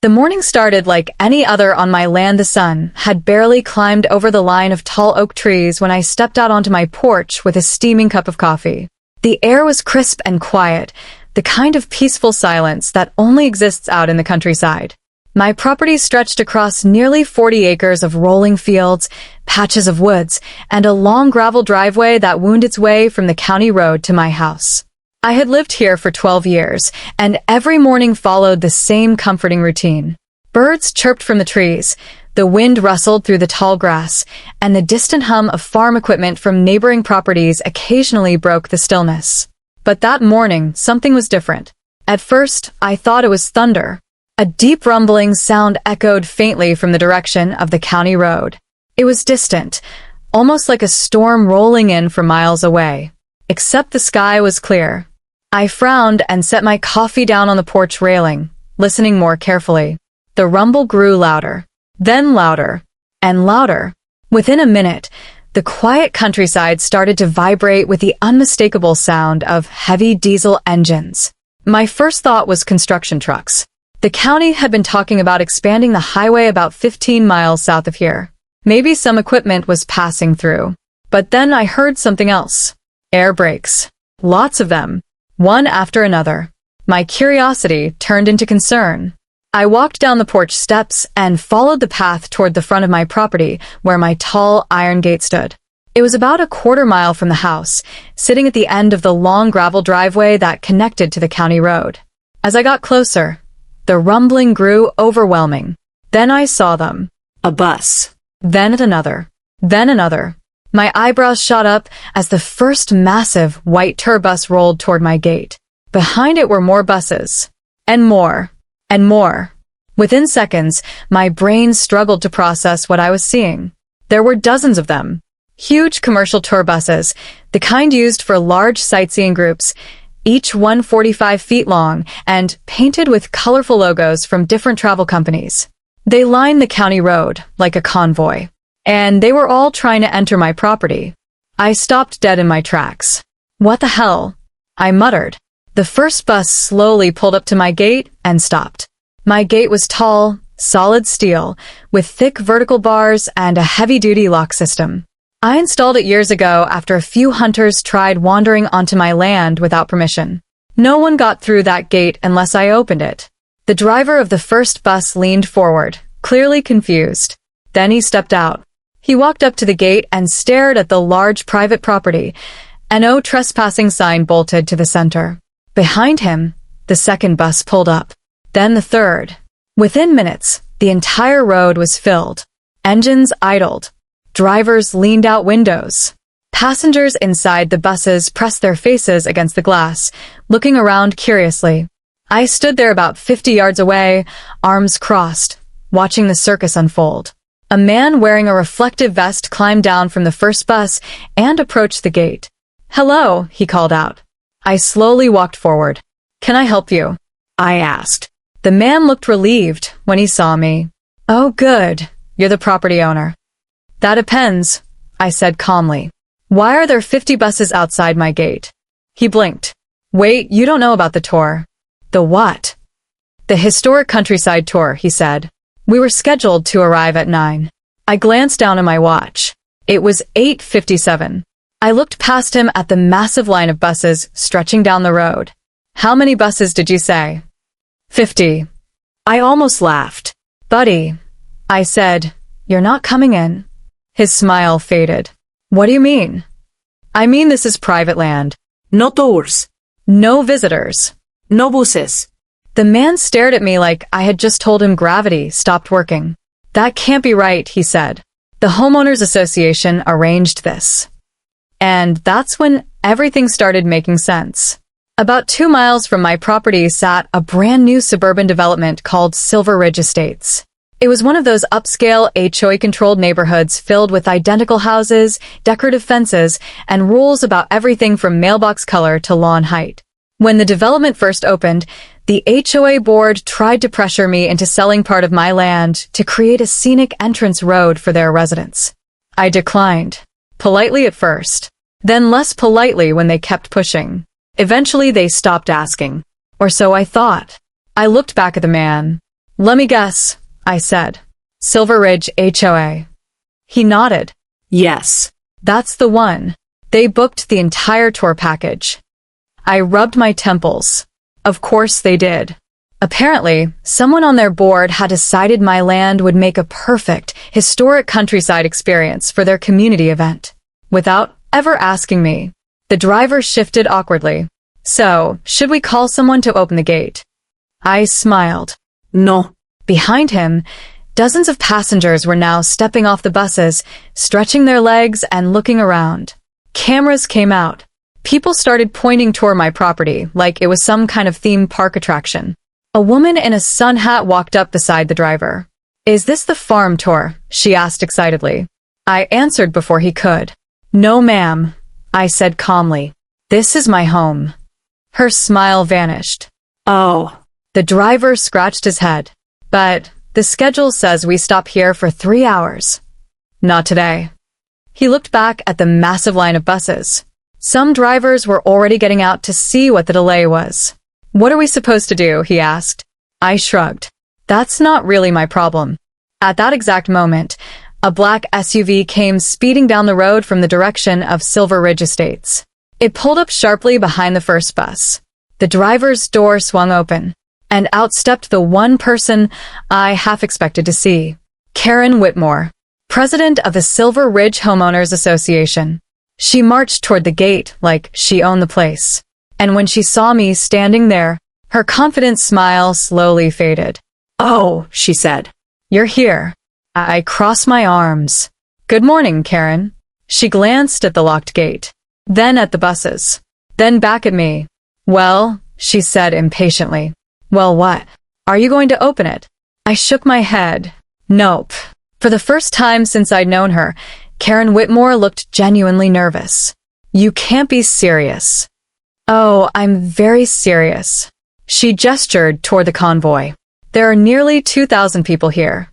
The morning started like any other on my land. The sun had barely climbed over the line of tall oak trees when I stepped out onto my porch with a steaming cup of coffee. The air was crisp and quiet, the kind of peaceful silence that only exists out in the countryside. My property stretched across nearly 40 acres of rolling fields, patches of woods, and a long gravel driveway that wound its way from the county road to my house. I had lived here for 12 years, and every morning followed the same comforting routine. Birds chirped from the trees, the wind rustled through the tall grass, and the distant hum of farm equipment from neighboring properties occasionally broke the stillness. But that morning, something was different. At first, I thought it was thunder. A deep rumbling sound echoed faintly from the direction of the county road. It was distant, almost like a storm rolling in from miles away. Except the sky was clear. I frowned and set my coffee down on the porch railing, listening more carefully. The rumble grew louder, then louder, and louder. Within a minute, the quiet countryside started to vibrate with the unmistakable sound of heavy diesel engines. My first thought was construction trucks. The county had been talking about expanding the highway about 15 miles south of here. Maybe some equipment was passing through. But then I heard something else. Air brakes. Lots of them. One after another. My curiosity turned into concern. I walked down the porch steps and followed the path toward the front of my property where my tall iron gate stood. It was about a quarter mile from the house, sitting at the end of the long gravel driveway that connected to the county road. As I got closer, the rumbling grew overwhelming. Then I saw them. A bus. Then another. Then another. My eyebrows shot up as the first massive white tour bus rolled toward my gate. Behind it were more buses. And more. And more. Within seconds, my brain struggled to process what I was seeing. There were dozens of them. Huge commercial tour buses, the kind used for large sightseeing groups, each 145 feet long and painted with colorful logos from different travel companies. They lined the county road like a convoy, and they were all trying to enter my property. I stopped dead in my tracks. What the hell? I muttered. The first bus slowly pulled up to my gate and stopped. My gate was tall, solid steel, with thick vertical bars and a heavy-duty lock system. I installed it years ago after a few hunters tried wandering onto my land without permission. No one got through that gate unless I opened it. The driver of the first bus leaned forward, clearly confused. Then he stepped out. He walked up to the gate and stared at the large private property. An "No trespassing" sign bolted to the center. Behind him, the second bus pulled up. Then the third. Within minutes, the entire road was filled. Engines idled. Drivers leaned out windows. Passengers inside the buses pressed their faces against the glass, looking around curiously. I stood there about 50 yards away, arms crossed, watching the circus unfold. A man wearing a reflective vest climbed down from the first bus and approached the gate. "Hello," he called out. I slowly walked forward. "Can I help you?" I asked. The man looked relieved when he saw me. "Oh, good. You're the property owner." "That depends," I said calmly. "Why are there 50 buses outside my gate?" He blinked. "Wait, you don't know about the tour." "The what?" "The historic countryside tour," he said. "We were scheduled to arrive at 9. I glanced down at my watch. It was 8:57. I looked past him at the massive line of buses stretching down the road. "How many buses did you say?" 50. I almost laughed. "Buddy," I said, "you're not coming in." His smile faded. "What do you mean?" "I mean this is private land. No tours. No visitors. No buses." The man stared at me like I had just told him gravity stopped working. "That can't be right," he said. "The Homeowners Association arranged this." And that's when everything started making sense. About 2 miles from my property sat a brand new suburban development called Silver Ridge Estates. It was one of those upscale HOA-controlled neighborhoods filled with identical houses, decorative fences, and rules about everything from mailbox color to lawn height. When the development first opened, the HOA board tried to pressure me into selling part of my land to create a scenic entrance road for their residents. I declined, politely at first, then less politely when they kept pushing. Eventually they stopped asking, or so I thought. I looked back at the man. Let me guess, I said. Silver Ridge HOA. He nodded. Yes. That's the one. They booked the entire tour package. I rubbed my temples. Of course they did. Apparently, someone on their board had decided my land would make a perfect, historic countryside experience for their community event. Without ever asking me, the driver shifted awkwardly. So, should we call someone to open the gate? I smiled. No. Behind him, dozens of passengers were now stepping off the buses, stretching their legs and looking around. Cameras came out. People started pointing toward my property like it was some kind of theme park attraction. A woman in a sun hat walked up beside the driver. Is this the farm tour? She asked excitedly. I answered before he could. No, ma'am, I said calmly. This is my home. Her smile vanished. Oh. The driver scratched his head. But the schedule says we stop here for 3 hours. Not today. He looked back at the massive line of buses. Some drivers were already getting out to see what the delay was. What are we supposed to do? He asked. I shrugged. That's not really my problem. At that exact moment, a black SUV came speeding down the road from the direction of Silver Ridge Estates. It pulled up sharply behind the first bus. The driver's door swung open, and out stepped the one person I half expected to see. Karen Whitmore, president of the Silver Ridge Homeowners Association. She marched toward the gate like she owned the place. And when she saw me standing there, her confident smile slowly faded. Oh, she said. You're here. I crossed my arms. Good morning, Karen. She glanced at the locked gate, then at the buses, then back at me. Well, she said impatiently. Well, what? Are you going to open it? I shook my head. Nope. For the first time since I'd known her, Karen Whitmore looked genuinely nervous. You can't be serious. Oh, I'm very serious. She gestured toward the convoy. There are nearly 2,000 people here.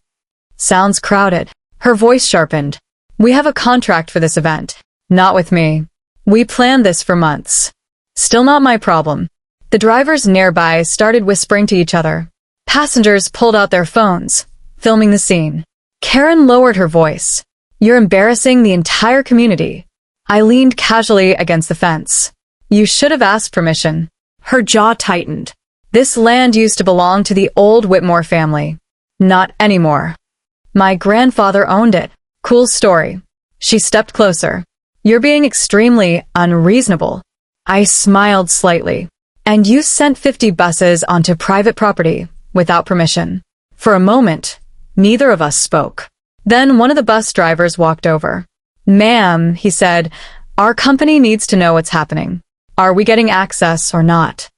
Sounds crowded. Her voice sharpened. We have a contract for this event. Not with me. We planned this for months. Still not my problem. The drivers nearby started whispering to each other. Passengers pulled out their phones, filming the scene. Karen lowered her voice. You're embarrassing the entire community. I leaned casually against the fence. You should have asked permission. Her jaw tightened. This land used to belong to the old Whitmore family. Not anymore. My grandfather owned it. Cool story. She stepped closer. You're being extremely unreasonable. I smiled slightly. And you sent 50 buses onto private property without permission. For a moment, neither of us spoke. Then one of the bus drivers walked over. Ma'am, he said, our company needs to know what's happening. Are we getting access or not?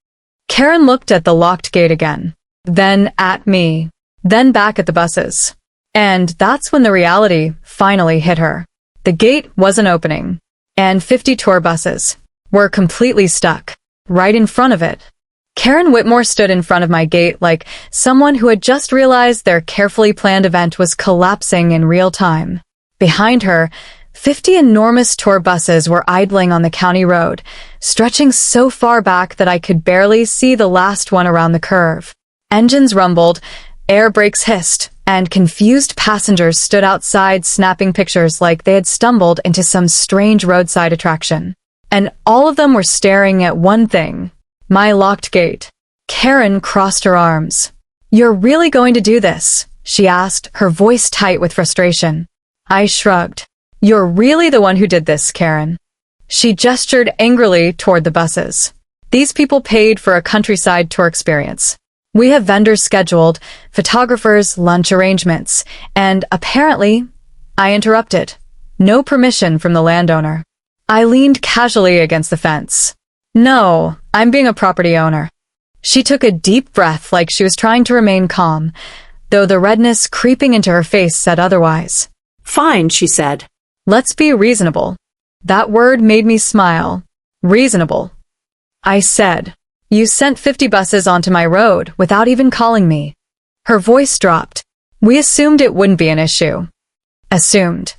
Karen looked at the locked gate again, then at me, then back at the buses. And that's when the reality finally hit her. The gate wasn't opening, and 50 tour buses were completely stuck, right in front of it. Karen Whitmore stood in front of my gate like someone who had just realized their carefully planned event was collapsing in real time. Behind her, 50 enormous tour buses were idling on the county road, stretching so far back that I could barely see the last one around the curve. Engines rumbled, air brakes hissed, and confused passengers stood outside snapping pictures like they had stumbled into some strange roadside attraction. And all of them were staring at one thing, my locked gate. Karen crossed her arms. You're really going to do this? She asked, her voice tight with frustration. I shrugged. You're really the one who did this, Karen. She gestured angrily toward the buses. These people paid for a countryside tour experience. We have vendors scheduled, photographers, lunch arrangements, and apparently, I interrupted. No permission from the landowner. I leaned casually against the fence. No, I'm being a property owner. She took a deep breath like she was trying to remain calm, though the redness creeping into her face said otherwise. Fine, she said. Let's be reasonable. That word made me smile. Reasonable. I said. You sent 50 buses onto my road without even calling me. Her voice dropped. We assumed it wouldn't be an issue. Assumed.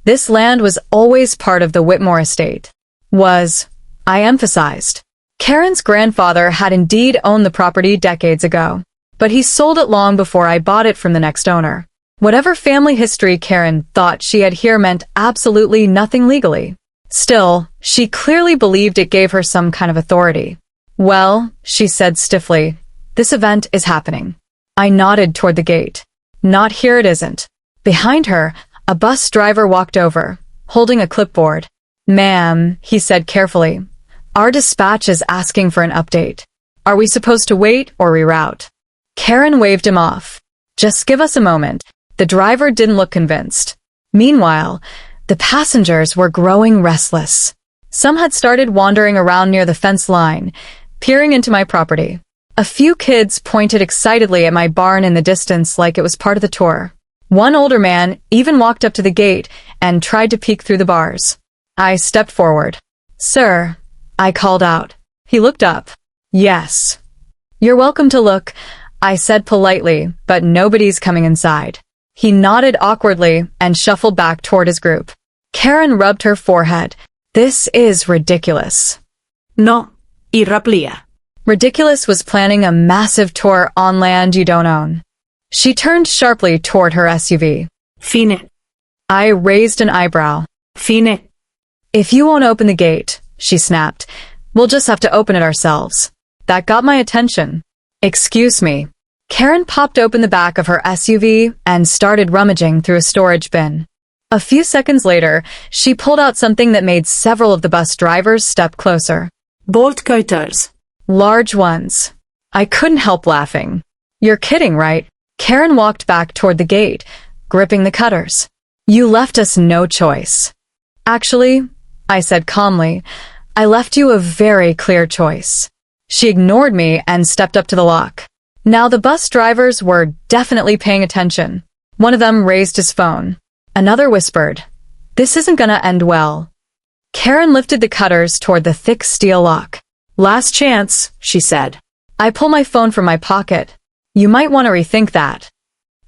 This land was always part of the Whitmore estate. Was, I emphasized. Karen's grandfather had indeed owned the property decades ago. but he sold it long before I bought it from the next owner. Whatever family history Karen thought she had here meant absolutely nothing legally. Still, she clearly believed it gave her some kind of authority. Well, she said stiffly, this event is happening. I nodded toward the gate. Not here it isn't. Behind her, a bus driver walked over, holding a clipboard. Ma'am, he said carefully, our dispatch is asking for an update. Are we supposed to wait or reroute? Karen waved him off. Just give us a moment. The driver didn't look convinced. Meanwhile, the passengers were growing restless. Some had started wandering around near the fence line, peering into my property. A few kids pointed excitedly at my barn in the distance like it was part of the tour. One older man even walked up to the gate and tried to peek through the bars. I stepped forward. Sir, I called out. He looked up. Yes. You're welcome to look, I said politely, but nobody's coming inside. He nodded awkwardly and shuffled back toward his group. Karen rubbed her forehead. This is ridiculous. No, irraplia. Ridiculous was planning a massive tour on land you don't own. She turned sharply toward her SUV. Fine. I raised an eyebrow. Fine. If you won't open the gate, she snapped, we'll just have to open it ourselves. That got my attention. Excuse me. Karen popped open the back of her SUV and started rummaging through a storage bin. A few seconds later, she pulled out something that made several of the bus drivers step closer. Bolt cutters. Large ones. I couldn't help laughing. You're kidding, right? Karen walked back toward the gate, gripping the cutters. You left us no choice. Actually, I said calmly, I left you a very clear choice. She ignored me and stepped up to the lock. Now the bus drivers were definitely paying attention. One of them raised his phone. Another whispered, this isn't gonna end well. Karen lifted the cutters toward the thick steel lock. Last chance, she said. I pull my phone from my pocket. You might want to rethink that.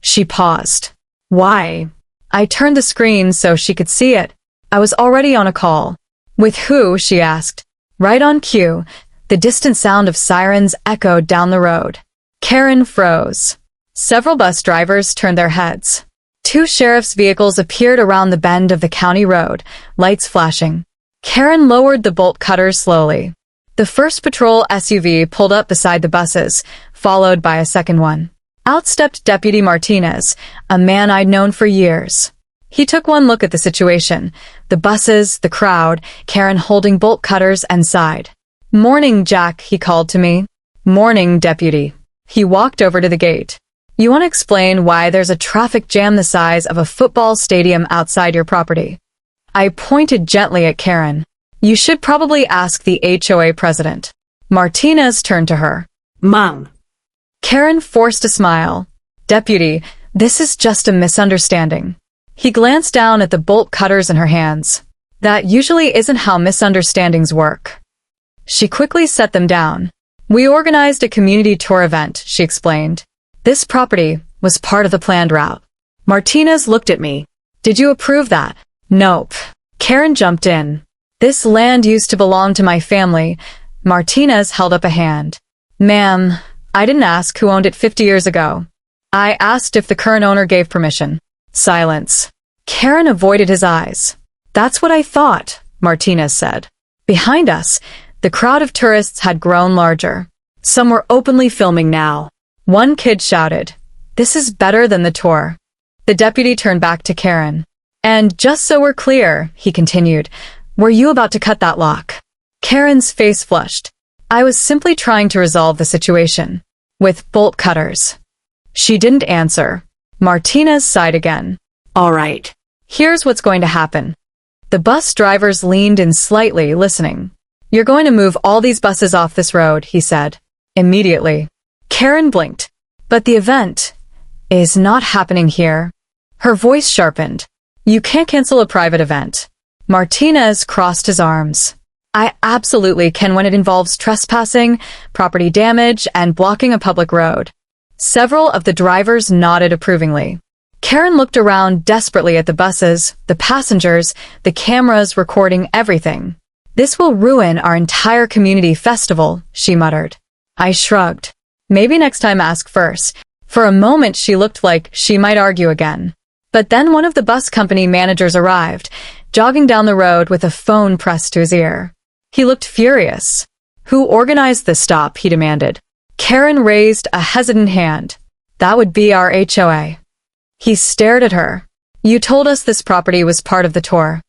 She paused. Why? I turned the screen so she could see it. I was already on a call. With who? She asked. Right on cue, the distant sound of sirens echoed down the road. Karen froze. Several bus drivers turned their heads. Two sheriff's vehicles appeared around the bend of the county road, lights flashing. Karen lowered the bolt cutters slowly. The first patrol SUV pulled up beside the buses, followed by a second one. Out stepped Deputy Martinez, a man I'd known for years. He took one look at the situation, the buses, the crowd, Karen holding bolt cutters, and sighed. Morning, Jack, he called to me. Morning, Deputy. He walked over to the gate. You want to explain why there's a traffic jam the size of a football stadium outside your property? I pointed gently at Karen. You should probably ask the HOA president. Martinez turned to her. Mom. Karen forced a smile. Deputy, this is just a misunderstanding. He glanced down at the bolt cutters in her hands. That usually isn't how misunderstandings work. She quickly set them down. We organized a community tour event, she explained. This property was part of the planned route. Martinez looked at me. Did you approve that? Nope. Karen jumped in. This land used to belong to my family. Martinez held up a hand. Ma'am, I didn't ask who owned it 50 years ago. I asked if the current owner gave permission. Silence. Karen avoided his eyes. That's what I thought, Martinez said. Behind us, the crowd of tourists had grown larger. Some were openly filming now. One kid shouted, "This is better than the tour." The deputy turned back to Karen. And just so we're clear, he continued, were you about to cut that lock? Karen's face flushed. I was simply trying to resolve the situation. With bolt cutters. She didn't answer. Martinez sighed again. All right. Here's what's going to happen. The bus drivers leaned in slightly, listening. You're going to move all these buses off this road, he said. Immediately. Karen blinked. But the event is not happening here. Her voice sharpened. You can't cancel a private event. Martinez crossed his arms. I absolutely can when it involves trespassing, property damage, and blocking a public road. Several of the drivers nodded approvingly. Karen looked around desperately at the buses, the passengers, the cameras recording everything. This will ruin our entire community festival, she muttered. I shrugged. Maybe next time ask first. For a moment she looked like she might argue again. But then one of the bus company managers arrived, jogging down the road with a phone pressed to his ear. He looked furious. Who organized this stop? He demanded. Karen raised a hesitant hand. That would be our HOA. He stared at her. You told us this property was part of the tour.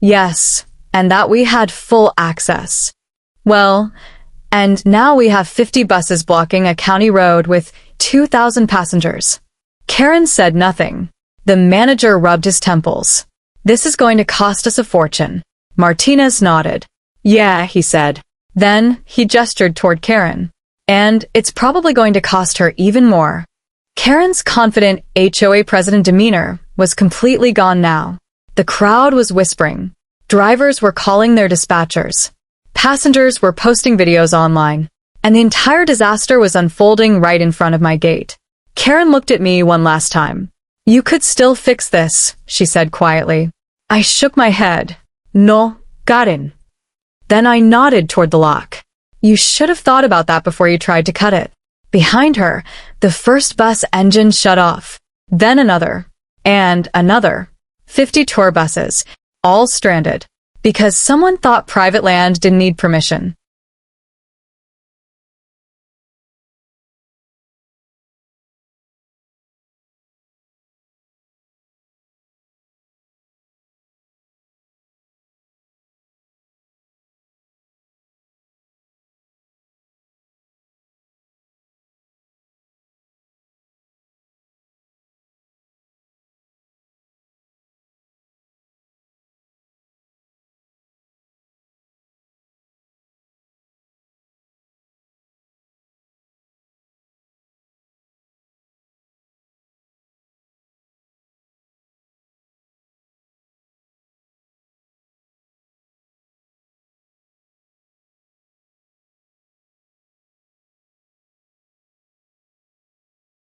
Yes, and that we had full access. Well, and now we have 50 buses blocking a county road with 2,000 passengers. Karen said nothing. The manager rubbed his temples. This is going to cost us a fortune. Martinez nodded. Yeah, he said. Then he gestured toward Karen. And it's probably going to cost her even more. Karen's confident HOA president demeanor was completely gone now. The crowd was whispering. Drivers were calling their dispatchers. Passengers were posting videos online. And the entire disaster was unfolding right in front of my gate. Karen looked at me one last time. You could still fix this, she said quietly. I shook my head. No, Karen. Then I nodded toward the lock. You should have thought about that before you tried to cut it. Behind her, the first bus engine shut off. Then another. And another. 50 tour buses, all stranded. Because someone thought private land didn't need permission.